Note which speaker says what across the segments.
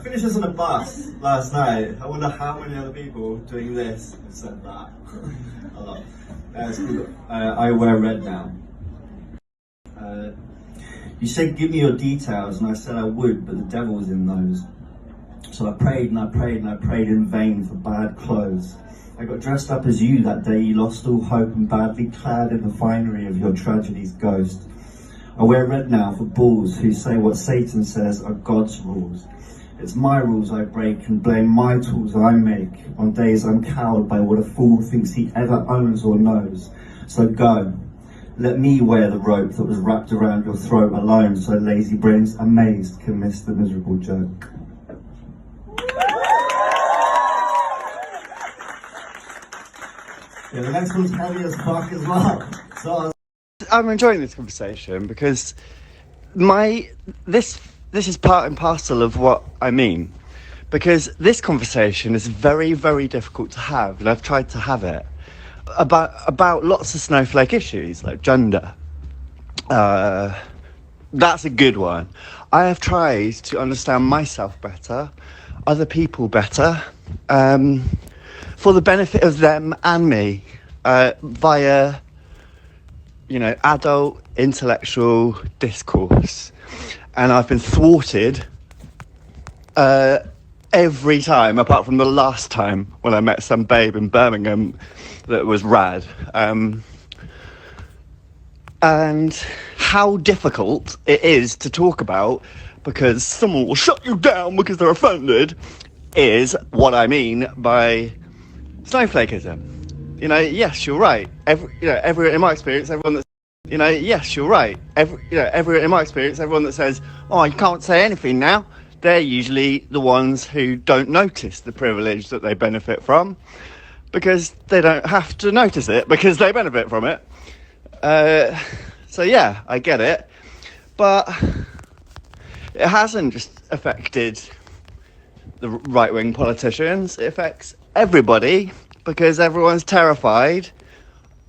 Speaker 1: finished this on a bus last night. I wonder how many other people doing this have said that. A lot. It's called I Wear Red Now. You said give me your details, and I said I would, but the devil's in those. So I prayed and I prayed and I prayed in vain for bad clothes. I got dressed up as you that day you lost all hope and badly clad in the finery of your tragedy's ghost. I wear red now for bulls who say what Satan says are God's rules. It's my rules I break and blame my tools I make on days I'm cowed by what a fool thinks he ever owns or knows. So go, let me wear the rope that was wrapped around your throat alone so lazy brains amazed can miss the miserable joke. Yeah, the next one's heavy as fuck as well. So
Speaker 2: I'm enjoying this conversation because this is part and parcel of what I mean. Because this conversation is very, very difficult to have, and I've tried to have it about lots of snowflake issues like gender. That's a good one. I have tried to understand myself better, other people better, for the benefit of them and me, via, adult intellectual discourse. And I've been thwarted every time, apart from the last time when I met some babe in Birmingham that was rad. And how difficult it is to talk about because someone will shut you down because they're offended is what I mean by snowflakism. Yes, you're right. In my experience, everyone that's yes, you're right. In my experience, everyone that says, "Oh, you can't say anything now," they're usually the ones who don't notice the privilege that they benefit from, because they don't have to notice it because they benefit from it. So yeah, I get it, but it hasn't just affected the right-wing politicians. It affects everybody because everyone's terrified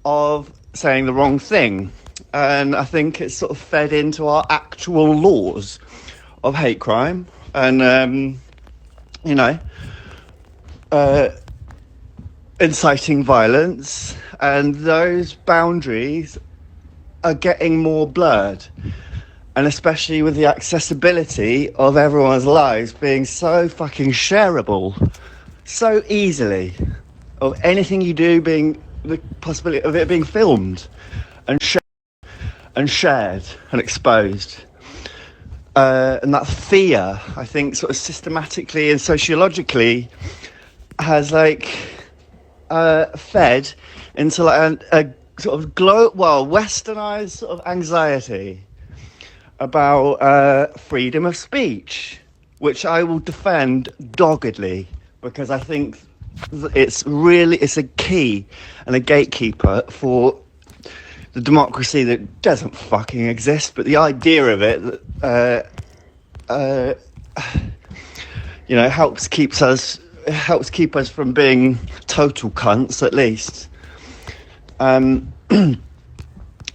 Speaker 2: of saying the wrong thing. And I think it's sort of fed into our actual laws of hate crime and, inciting violence. And those boundaries are getting more blurred. And especially with the accessibility of everyone's lives being so fucking shareable so easily, of anything you do being the possibility of it being filmed and shared and exposed. And that fear, I think, sort of systematically and sociologically has fed into a sort of westernized sort of anxiety about freedom of speech, which I will defend doggedly because I think it's a key and a gatekeeper for the democracy that doesn't fucking exist, but the idea of it helps keep us from being total cunts at least.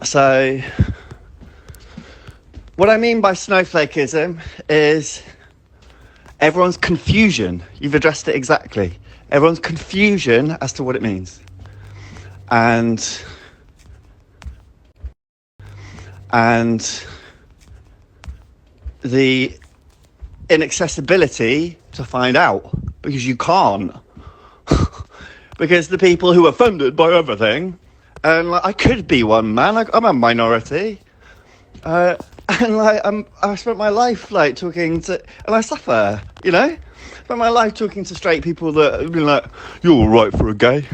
Speaker 2: So what I mean by snowflakism is everyone's confusion. You've addressed it exactly. Everyone's confusion as to what it means. And the inaccessibility to find out, because you can't. Because the people who are offended by everything, and I could be one, man. I'm a minority. I spent my life talking to, and I suffer, spent my life talking to straight people that have been like, "You're all right for a gay,"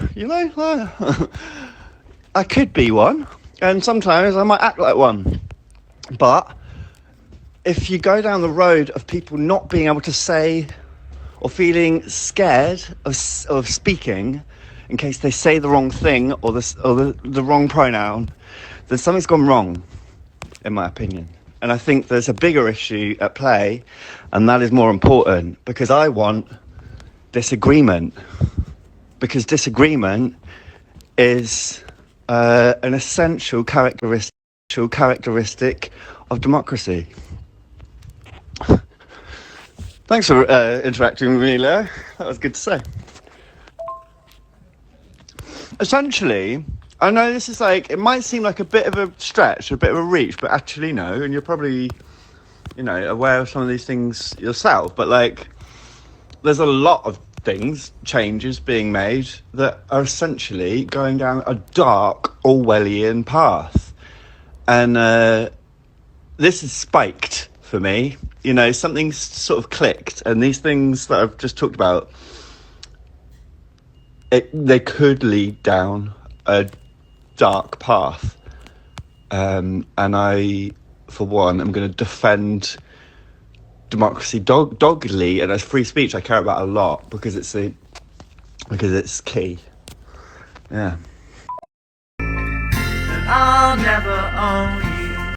Speaker 2: I could be one, and sometimes I might act like one. But if you go down the road of people not being able to say or feeling scared of speaking in case they say the wrong thing or the wrong pronoun, then something's gone wrong, in my opinion. And I think there's a bigger issue at play, and that is more important, because I want disagreement. Because disagreement is an essential characteristic of democracy. Thanks for interacting with me, Leo. That was good to say. Essentially, I know this is like, it might seem like a bit of a stretch, a bit of a reach, but actually no, and you're probably, you know, aware of some of these things yourself, but like, there's a lot of changes being made that are essentially going down a dark Orwellian path. And this is spiked for me. You know, something's sort of clicked, and these things that I've just talked about, they could lead down a dark path. And I, for one, am going to defend democracy doggedly, and as free speech I care about a lot because it's key. Yeah.
Speaker 3: I'll never own